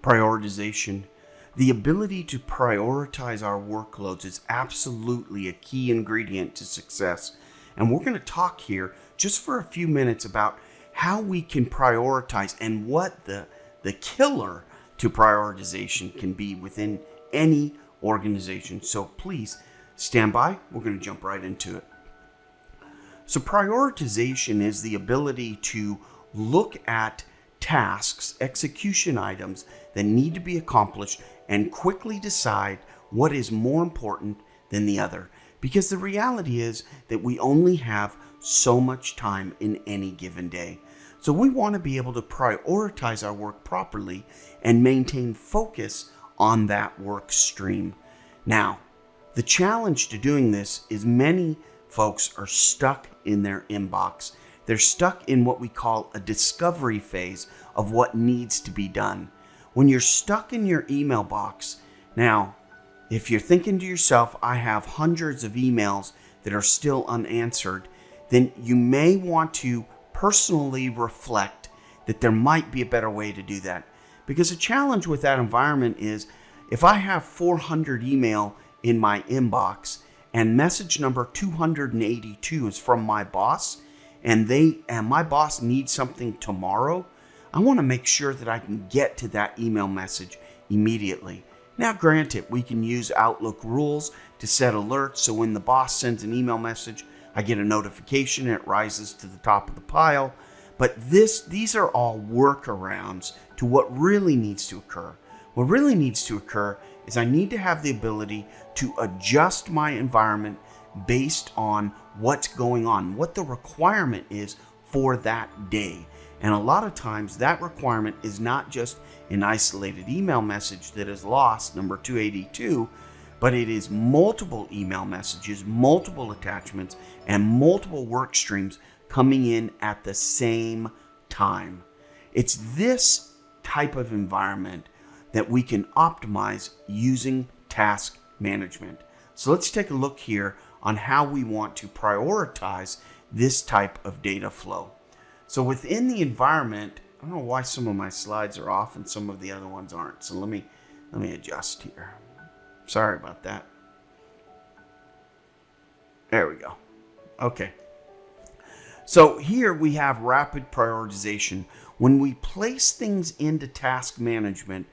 prioritization. The ability to prioritize our workloads is absolutely a key ingredient to success. And we're going to talk here just for a few minutes about how we can prioritize and what the killer to prioritization can be within any organization. So please stand by. We're going to jump right into it. So prioritization is the ability to look at tasks, execution items that need to be accomplished and quickly decide what is more important than the other. Because the reality is that we only have so much time in any given day. So we want to be able to prioritize our work properly and maintain focus on that work stream. Now, the challenge to doing this is many folks are stuck in their inbox. They're stuck in what we call a discovery phase of what needs to be done. When you're stuck in your email box, now, if you're thinking to yourself, I have hundreds of emails that are still unanswered, then you may want to personally reflect that there might be a better way to do that. Because the challenge with that environment is if I have 400 email in my inbox and message number 282 is from my boss and my boss needs something tomorrow, I want to make sure that I can get to that email message immediately. Now, granted, we can use Outlook rules to set alerts so when the boss sends an email message, I get a notification and it rises to the top of the pile. But these are all workarounds to what really needs to occur. What really needs to occur is I need to have the ability to adjust my environment based on what's going on, what the requirement is for that day. And a lot of times that requirement is not just an isolated email message that is lost, number 282, but it is multiple email messages, multiple attachments, and multiple work streams coming in at the same time. It's this type of environment that we can optimize using task management. So let's take a look here on how we want to prioritize this type of data flow. So within the environment, I don't know why some of my slides are off and some of the other ones aren't. So let me adjust here. Sorry about that. There we go. Okay. So here we have rapid prioritization. When we place things into task management,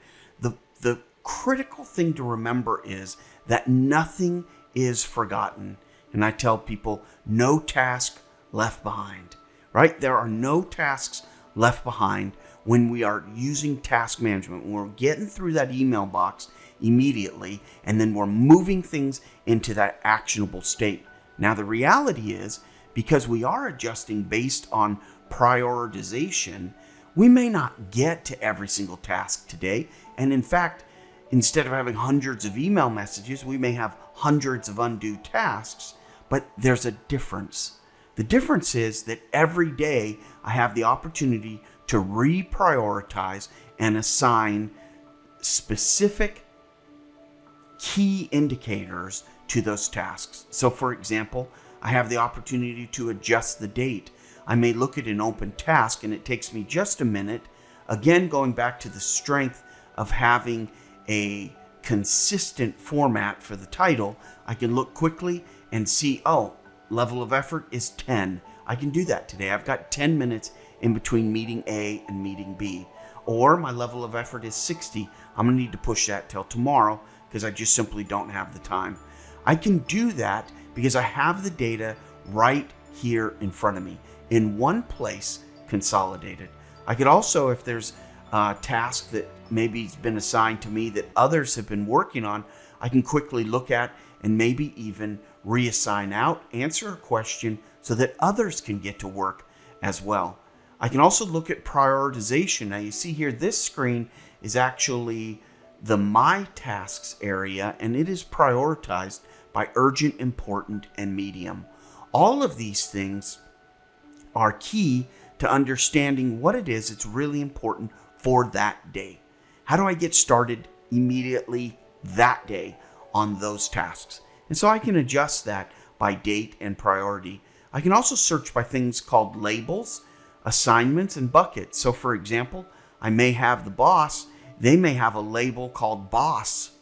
the critical thing to remember is that nothing is forgotten. And I tell people, no task left behind, right? There are no tasks left behind when we are using task management. When we're getting through that email box immediately, and then we're moving things into that actionable state. Now, the reality is, because we are adjusting based on prioritization, we may not get to every single task today. And in fact, instead of having hundreds of email messages, we may have hundreds of undue tasks, but there's a difference. The difference is that every day I have the opportunity to reprioritize and assign specific key indicators to those tasks. So for example, I have the opportunity to adjust the date. I may look at an open task and it takes me just a minute. Again, going back to the strength of having a consistent format for the title, I can look quickly and see, oh, level of effort is 10. I can do that today. I've got 10 minutes in between meeting A and meeting B. Or my level of effort is 60. I'm going to need to push that till tomorrow because I just simply don't have the time. I can do that because I have the data right here in front of me in one place, consolidated. I could also, if there's a task that maybe has been assigned to me that others have been working on, I can quickly look at and maybe even reassign out, answer a question so that others can get to work as well. I can also look at prioritization. Now you see here, this screen is actually the My Tasks area, and it is prioritized by urgent, important, and medium. All of these things are key to understanding what it is that's really important for that day. How do I get started immediately that day on those tasks? And so I can adjust that by date and priority. I can also search by things called labels, assignments, and buckets. So for example, I may have the boss they may have a label called boss,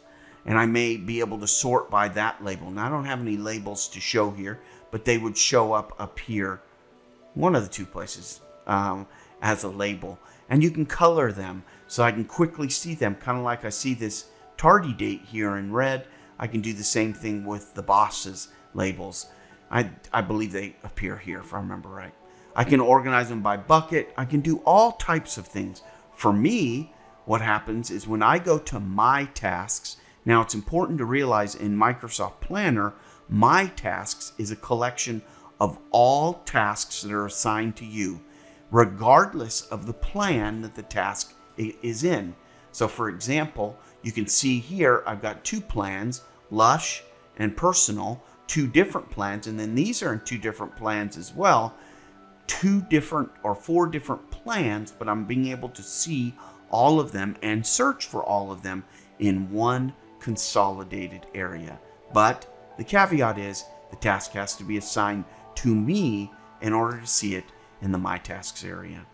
and I may be able to sort by that label. Now, I don't have any labels to show here, but they would show up here, one of the two places, as a label. And you can color them so I can quickly see them, kind of like I see this tardy date here in red. I can do the same thing with the boss's labels. I believe they appear here, if I remember right. I can organize them by bucket. I can do all types of things. For me, what happens is when I go to My Tasks, now it's important to realize in Microsoft Planner, My Tasks is a collection of all tasks that are assigned to you, regardless of the plan that the task is in. So for example, you can see here, I've got two plans, Lush and Personal, two different plans, and then these are in two different plans as well, two different or four different plans, but I'm being able to see all of them and search for all of them in one consolidated area. But the caveat is the task has to be assigned to me in order to see it in the My Tasks area.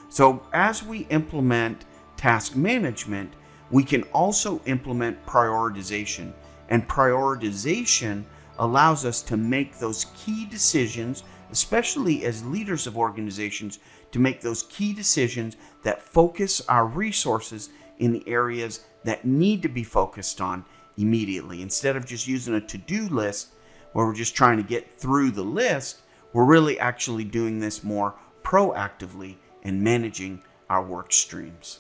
So as we implement task management, we can also implement prioritization. And prioritization allows us to make those key decisions, especially as leaders of organizations, to make those key decisions that focus our resources in the areas that need to be focused on immediately. Instead of just using a to-do list where we're just trying to get through the list, we're really actually doing this more proactively and managing our work streams.